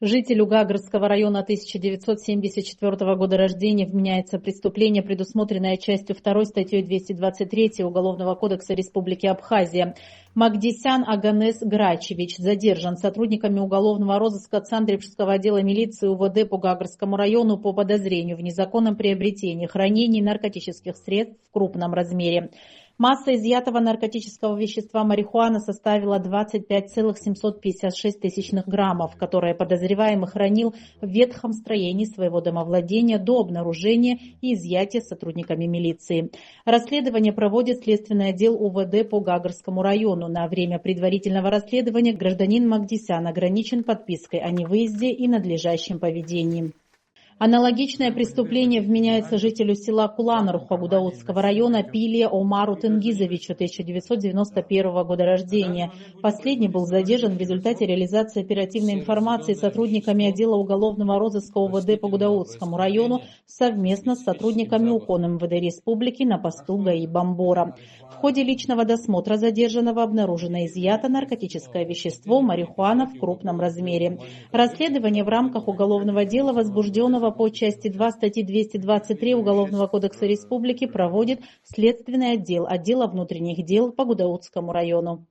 Жителю Гагрского района 1974 года рождения вменяется преступление, предусмотренное частью 2 статьей 223 Уголовного кодекса Республики Абхазия. Магдисян Аганес Грачевич задержан сотрудниками уголовного розыска Цандревского отдела милиции УВД по Гагрскому району по подозрению в незаконном приобретении, хранении наркотических средств в крупном размере. Масса изъятого наркотического вещества марихуана составила 25,756 граммов, которое подозреваемый хранил в ветхом строении своего домовладения до обнаружения и изъятия сотрудниками милиции. Расследование проводит следственный отдел УВД по Гагрскому району. На время предварительного расследования гражданин Магдисян ограничен подпиской о невыезде и надлежащем поведении. Аналогичное преступление вменяется жителю села Куланар Гудаутского района Пилия Омару Тенгизовичу 1991 года рождения. Последний был задержан в результате реализации оперативной информации сотрудниками отдела уголовного розыска УВД по Гудаутскому району совместно с сотрудниками УКОН МВД Республики на посту ГАИ Бамбора. В ходе личного досмотра задержанного обнаружено изъято наркотическое вещество марихуана в крупном размере. Расследование в рамках уголовного дела, возбужденного по части 2 статьи 223 Уголовного кодекса Республики, проводит следственный отдел отдела внутренних дел по Гудаутскому району.